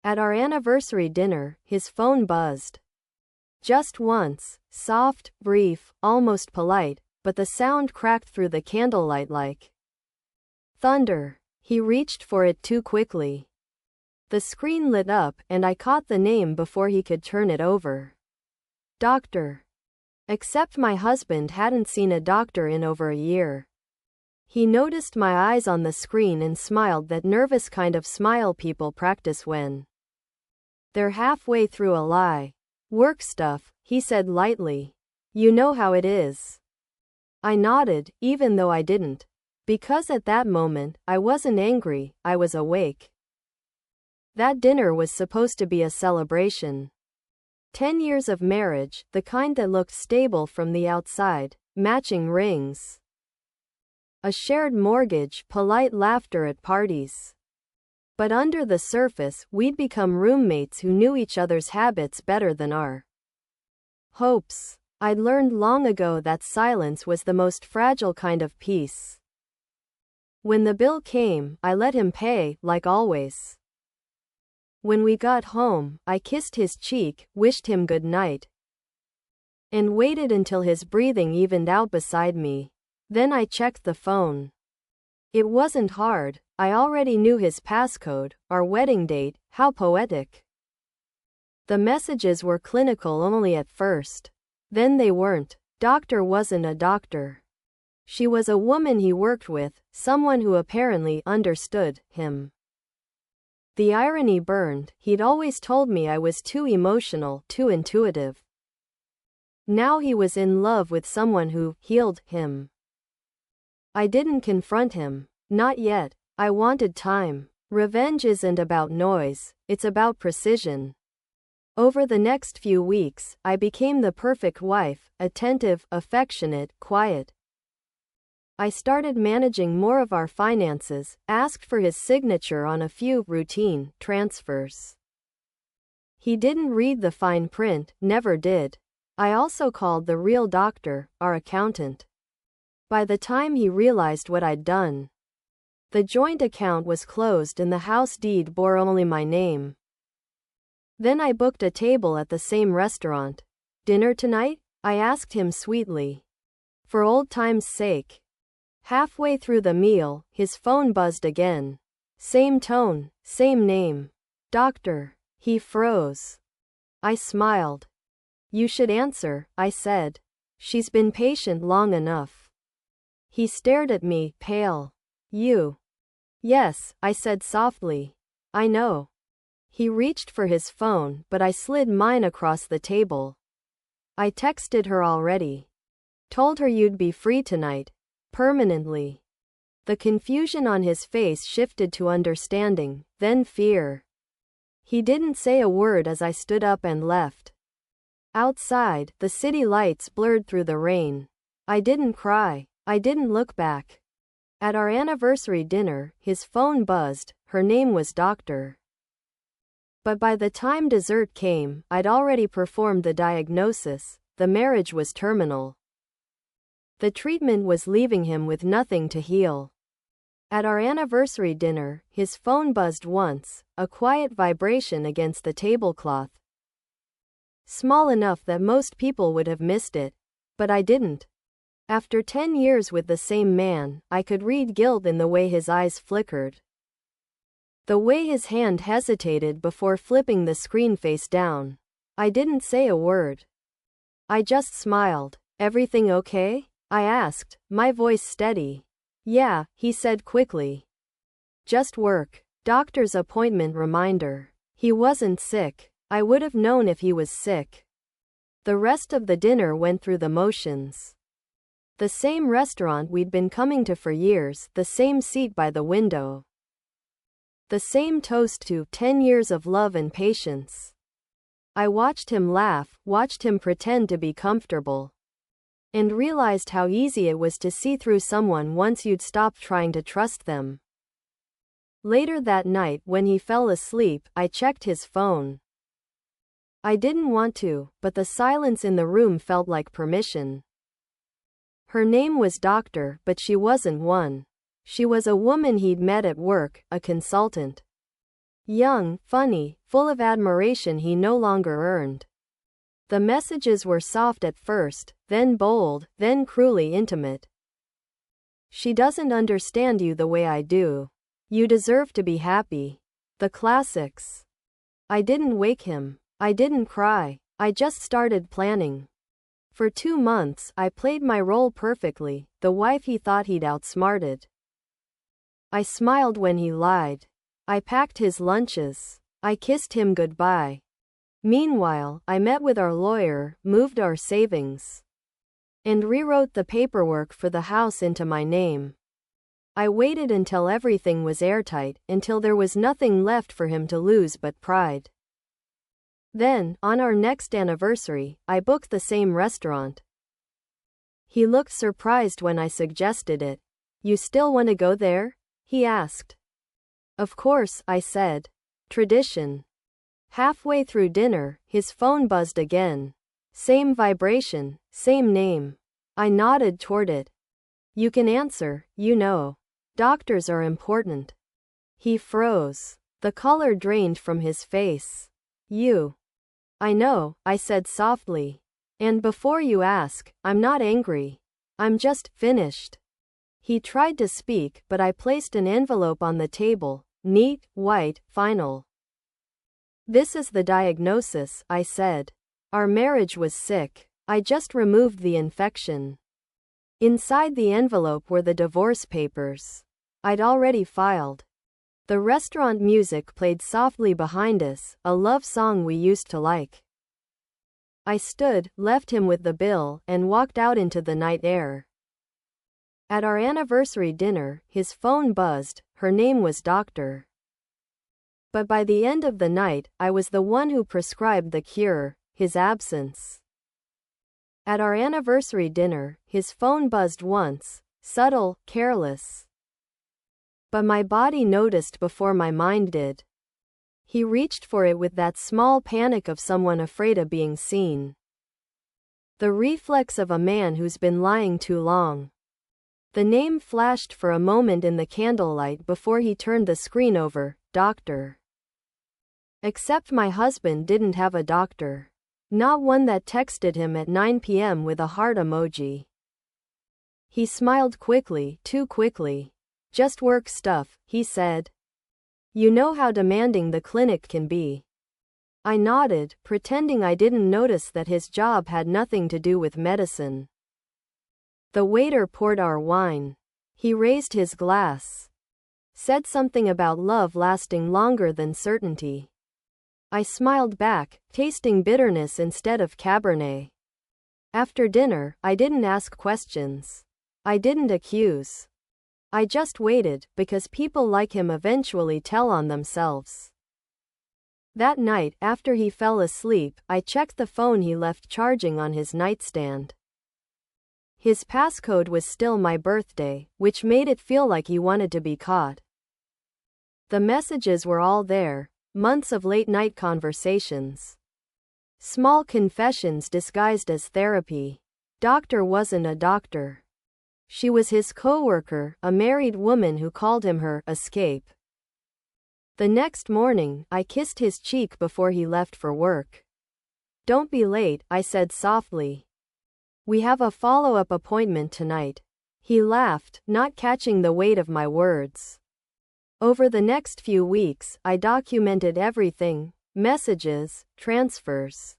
At our anniversary dinner, his phone buzzed. Just once, soft, brief, almost polite, but the sound cracked through the candlelight like thunder. He reached for it too quickly. The screen lit up, and I caught the name before he could turn it over. Doctor. Except my husband hadn't seen a doctor in over a year. He noticed my eyes on the screen and smiled, that nervous kind of smile people practice when they're halfway through a lie. Work stuff, he said lightly. You know how it is. I nodded, even though I didn't. Because at that moment, I wasn't angry, I was awake. That dinner was supposed to be a celebration. 10 years of marriage, the kind that looked stable from the outside, matching rings. A shared mortgage, polite laughter at parties. But under the surface, we'd become roommates who knew each other's habits better than our hopes. I'd learned long ago that silence was the most fragile kind of peace. When the bill came, I let him pay, like always. When we got home, I kissed his cheek, wished him good night, and waited until his breathing evened out beside me. Then I checked the phone. It wasn't hard. I already knew his passcode, our wedding date. How poetic. The messages were clinical only at first. Then they weren't. Doctor wasn't a doctor. She was a woman he worked with, someone who apparently understood him. The irony burned. He'd always told me I was too emotional, too intuitive. Now he was in love with someone who healed him. I didn't confront him. Not yet. I wanted time. Revenge isn't about noise, it's about precision. Over the next few weeks, I became the perfect wife, attentive, affectionate, quiet. I started managing more of our finances, asked for his signature on a few routine transfers. He didn't read the fine print, never did. I also called the real doctor, our accountant. By the time he realized what I'd done, the joint account was closed and the house deed bore only my name. Then I booked a table at the same restaurant. Dinner tonight? I asked him sweetly. For old time's sake. Halfway through the meal, his phone buzzed again. Same tone, same name. Doctor. He froze. I smiled. You should answer, I said. She's been patient long enough. He stared at me, pale. You. Yes, I said softly. I know. He reached for his phone, but I slid mine across the table. I texted her already. Told her you'd be free tonight. Permanently. The confusion on his face shifted to understanding, then fear. He didn't say a word as I stood up and left. Outside, the city lights blurred through the rain. I didn't cry. I didn't look back. At our anniversary dinner, his phone buzzed. Her name was Doctor. But by the time dessert came, I'd already performed the diagnosis. The marriage was terminal. The treatment was leaving him with nothing to heal. At our anniversary dinner, his phone buzzed once, a quiet vibration against the tablecloth. Small enough that most people would have missed it. But I didn't. After 10 years with the same man, I could read guilt in the way his eyes flickered. The way his hand hesitated before flipping the screen face down. I didn't say a word. I just smiled. Everything okay? I asked, my voice steady. Yeah, he said quickly. Just work. Doctor's appointment reminder. He wasn't sick. I would have known if he was sick. The rest of the dinner went through the motions. The same restaurant we'd been coming to for years, the same seat by the window. The same toast to 10 years of love and patience. I watched him laugh, watched him pretend to be comfortable, and realized how easy it was to see through someone once you'd stopped trying to trust them. Later that night, when he fell asleep, I checked his phone. I didn't want to, but the silence in the room felt like permission. Her name was Doctor, but she wasn't one. She was a woman he'd met at work, a consultant. Young, funny, full of admiration he no longer earned. The messages were soft at first, then bold, then cruelly intimate. She doesn't understand you the way I do. You deserve to be happy. The classics. I didn't wake him. I didn't cry. I just started planning. For 2 months, I played my role perfectly, the wife he thought he'd outsmarted. I smiled when he lied. I packed his lunches. I kissed him goodbye. Meanwhile, I met with our lawyer, moved our savings, and rewrote the paperwork for the house into my name. I waited until everything was airtight, until there was nothing left for him to lose but pride. Then, on our next anniversary, I booked the same restaurant. He looked surprised when I suggested it. You still want to go there? He asked. Of course, I said. Tradition. Halfway through dinner, his phone buzzed again. Same vibration, same name. I nodded toward it. You can answer, you know. Doctors are important. He froze. The color drained from his face. You. I know, I said softly. And before you ask, I'm not angry. I'm just finished. He tried to speak, but I placed an envelope on the table, neat, white, final. This is the diagnosis, I said. Our marriage was sick. I just removed the infection. Inside the envelope were the divorce papers. I'd already filed. The restaurant music played softly behind us, a love song we used to like. I stood, left him with the bill, and walked out into the night air. At our anniversary dinner, his phone buzzed. Her name was Doctor. But by the end of the night, I was the one who prescribed the cure, his absence. At our anniversary dinner, his phone buzzed once, subtle, careless. But my body noticed before my mind did. He reached for it with that small panic of someone afraid of being seen. The reflex of a man who's been lying too long. The name flashed for a moment in the candlelight before he turned the screen over, Doctor. Except my husband didn't have a doctor. Not one that texted him at 9 p.m. with a heart emoji. He smiled quickly, too quickly. Just work stuff, he said. You know how demanding the clinic can be. I nodded, pretending I didn't notice that his job had nothing to do with medicine. The waiter poured our wine. He raised his glass. Said something about love lasting longer than certainty. I smiled back, tasting bitterness instead of Cabernet. After dinner, I didn't ask questions. I didn't accuse. I just waited, because people like him eventually tell on themselves. That night, after he fell asleep, I checked the phone he left charging on his nightstand. His passcode was still my birthday, which made it feel like he wanted to be caught. The messages were all there. Months of late-night conversations. Small confessions disguised as therapy. Doctor wasn't a doctor. She was his coworker, a married woman who called him her escape. The next morning, I kissed his cheek before he left for work. Don't be late, I said softly. We have a follow-up appointment tonight. He laughed, not catching the weight of my words. Over the next few weeks, I documented everything, messages, transfers.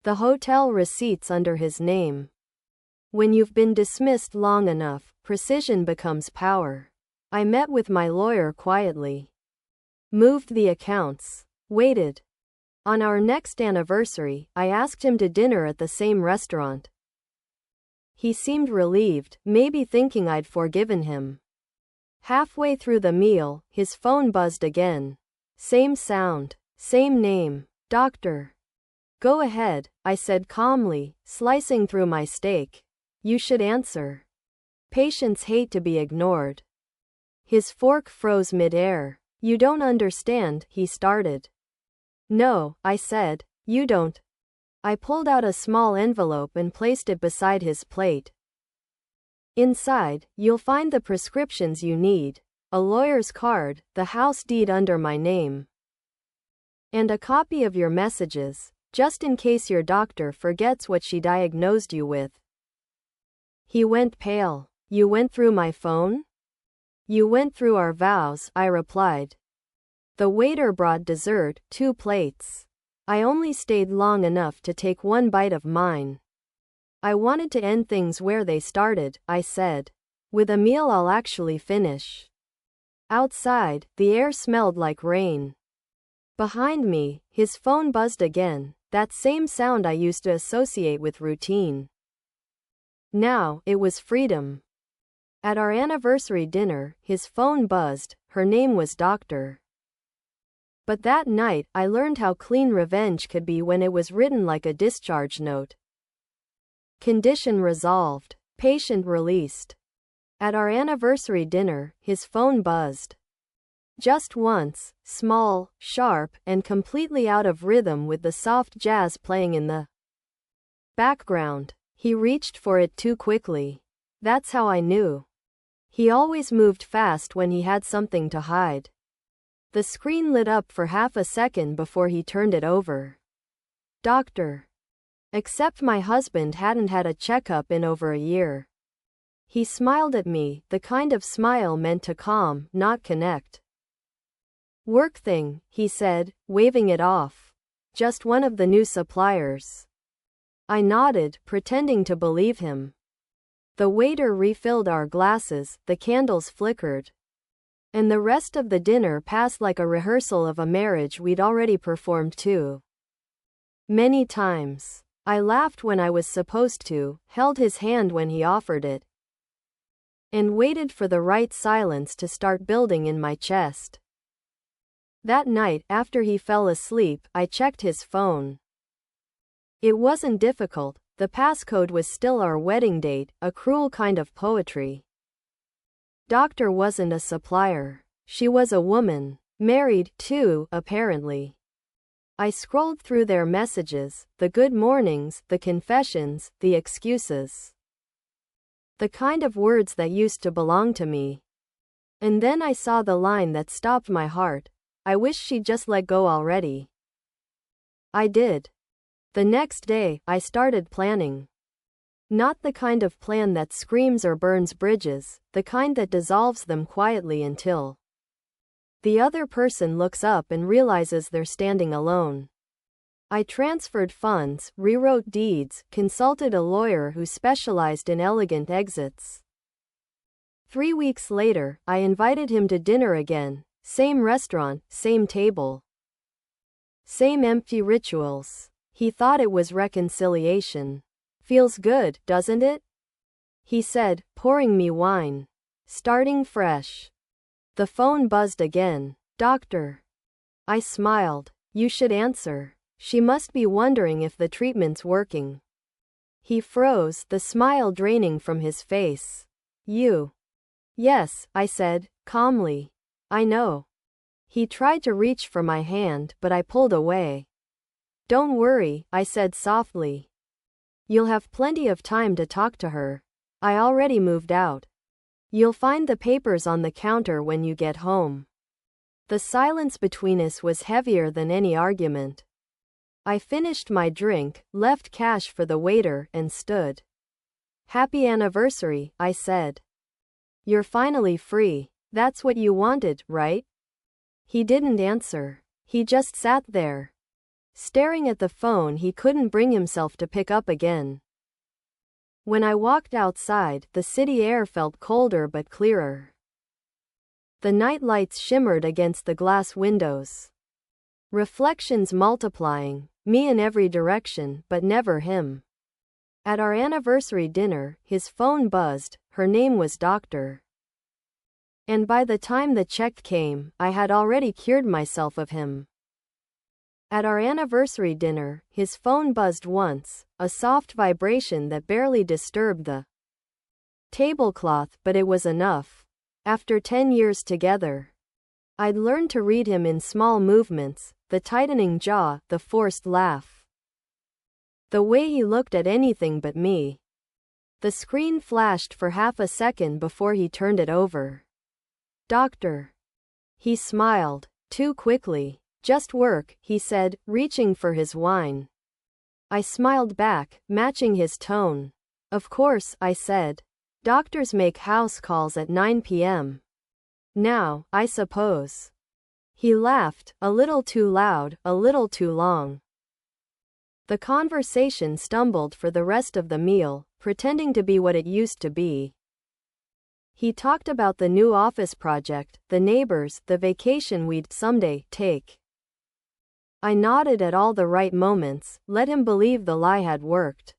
The hotel receipts under his name. When you've been dismissed long enough, precision becomes power. I met with my lawyer quietly. Moved the accounts. Waited. On our next anniversary, I asked him to dinner at the same restaurant. He seemed relieved, maybe thinking I'd forgiven him. Halfway through the meal, his phone buzzed again. Same sound, same name, Doctor. Go ahead, I said calmly, slicing through my steak. You should answer. Patients hate to be ignored. His fork froze mid-air. You don't understand, he started. No, I said, you don't. I pulled out a small envelope and placed it beside his plate. Inside, you'll find the prescriptions you need. a lawyer's card, the house deed under my name, and a copy of your messages, just in case your doctor forgets what she diagnosed you with. He went pale. You went through my phone? You went through our vows, I replied. The waiter brought dessert, 2 plates. I only stayed long enough to take one bite of mine. I wanted to end things where they started, I said. With a meal I'll actually finish. Outside, the air smelled like rain. Behind me, his phone buzzed again, that same sound I used to associate with routine. Now, it was freedom. At our anniversary dinner, his phone buzzed, her name was Doctor. But that night, I learned how clean revenge could be when it was written like a discharge note. Condition resolved. Patient released. At our anniversary dinner, his phone buzzed. Just once, small, sharp, and completely out of rhythm with the soft jazz playing in the background. He reached for it too quickly. That's how I knew. He always moved fast when he had something to hide. The screen lit up for half a second before he turned it over. Doctor. Except my husband hadn't had a checkup in over a year. He smiled at me, the kind of smile meant to calm, not connect. Work thing, he said, waving it off. Just one of the new suppliers. I nodded, pretending to believe him. The waiter refilled our glasses, the candles flickered. And the rest of the dinner passed like a rehearsal of a marriage we'd already performed too many times. I laughed when I was supposed to, held his hand when he offered it, and waited for the right silence to start building in my chest. That night, after he fell asleep, I checked his phone. It wasn't difficult. The passcode was still our wedding date, a cruel kind of poetry. Doctor wasn't a supplier. She was a woman. Married, too, apparently. I scrolled through their messages, the good mornings, the confessions, the excuses. The kind of words that used to belong to me. And then I saw the line that stopped my heart. I wish she'd just let go already. I did. The next day, I started planning. Not the kind of plan that screams or burns bridges, the kind that dissolves them quietly until the other person looks up and realizes they're standing alone. I transferred funds, rewrote deeds, consulted a lawyer who specialized in elegant exits. 3 weeks later, I invited him to dinner again. Same restaurant, same table. Same empty rituals. He thought it was reconciliation. Feels good, doesn't it? He said, pouring me wine. Starting fresh. The phone buzzed again. Doctor. I smiled. You should answer. She must be wondering if the treatment's working. He froze, the smile draining from his face. You. Yes, I said, calmly. I know. He tried to reach for my hand, but I pulled away. Don't worry, I said softly. You'll have plenty of time to talk to her. I already moved out. You'll find the papers on the counter when you get home. The silence between us was heavier than any argument. I finished my drink, left cash for the waiter, and stood. Happy anniversary, I said. You're finally free. That's what you wanted, right? He didn't answer. He just sat there, staring at the phone he couldn't bring himself to pick up again. When I walked outside, the city air felt colder but clearer. The night lights shimmered against the glass windows. Reflections multiplying, me in every direction, but never him. At our anniversary dinner, his phone buzzed, her name was Doctor. And by the time the check came, I had already cured myself of him. At our anniversary dinner, his phone buzzed once, a soft vibration that barely disturbed the tablecloth, but it was enough. After 10 years together, I'd learned to read him in small movements, the tightening jaw, the forced laugh. The way he looked at anything but me. The screen flashed for half a second before he turned it over. Doctor. He smiled. Too quickly. Just work, he said, reaching for his wine. I smiled back, matching his tone. Of course, I said. Doctors make house calls at 9 p.m. Now, I suppose. He laughed, a little too loud, a little too long. The conversation stumbled for the rest of the meal, pretending to be what it used to be. He talked about the new office project, the neighbors, the vacation we'd someday take. I nodded at all the right moments, let him believe the lie had worked.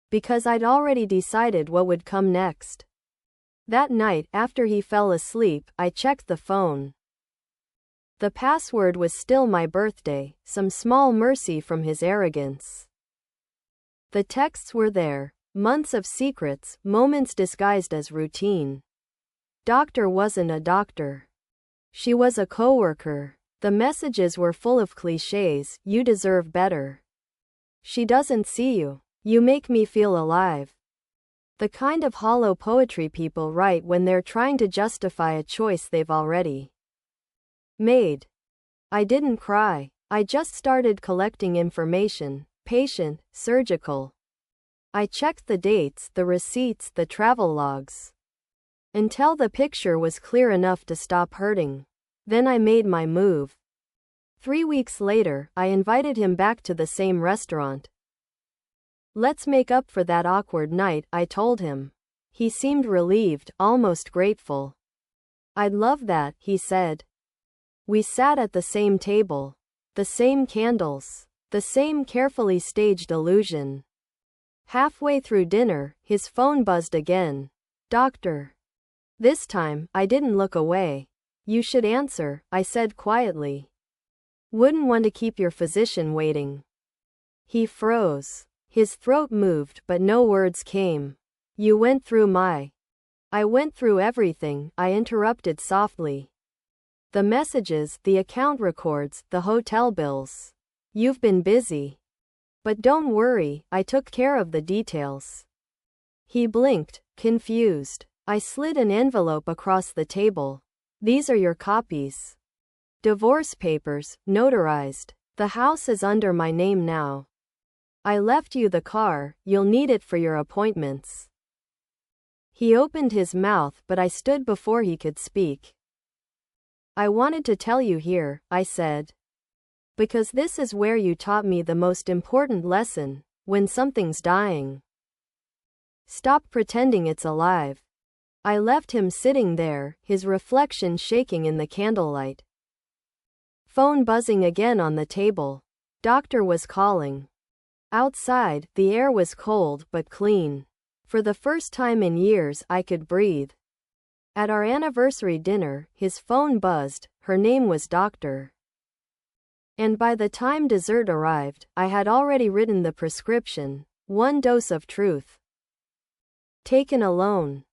Because I'd already decided what would come next. That night, after he fell asleep, I checked the phone. The password was still my birthday, some small mercy from his arrogance. The texts were there, months of secrets, moments disguised as routine. Doctor wasn't a doctor. She was a coworker. The messages were full of clichés, you deserve better. She doesn't see you. You make me feel alive. The kind of hollow poetry people write when they're trying to justify a choice they've already made. I didn't cry. I just started collecting information, patient, surgical. I checked the dates, the receipts, the travel logs. Until the picture was clear enough to stop hurting. Then I made my move. 3 weeks later, I invited him back to the same restaurant. Let's make up for that awkward night, I told him. He seemed relieved, almost grateful. I'd love that, he said. We sat at the same table. The same candles. The same carefully staged illusion. Halfway through dinner, his phone buzzed again. Doctor. This time, I didn't look away. You should answer, I said quietly. Wouldn't want to keep your physician waiting. He froze. His throat moved, but no words came. You went through my. I went through everything, I interrupted softly. The messages, the account records, the hotel bills. You've been busy. But don't worry, I took care of the details. He blinked, confused. I slid an envelope across the table. These are your copies. Divorce papers, notarized. The house is under my name now. I left you the car, you'll need it for your appointments. He opened his mouth, but I stood before he could speak. I wanted to tell you here, I said. Because this is where you taught me the most important lesson, when something's dying. Stop pretending it's alive. I left him sitting there, his reflection shaking in the candlelight. Phone buzzing again on the table. Doctor was calling. Outside, the air was cold but clean. For the first time in years, I could breathe. At our anniversary dinner, his phone buzzed, her name was Doctor. And by the time dessert arrived, I had already written the prescription, 1 dose of truth. Taken alone.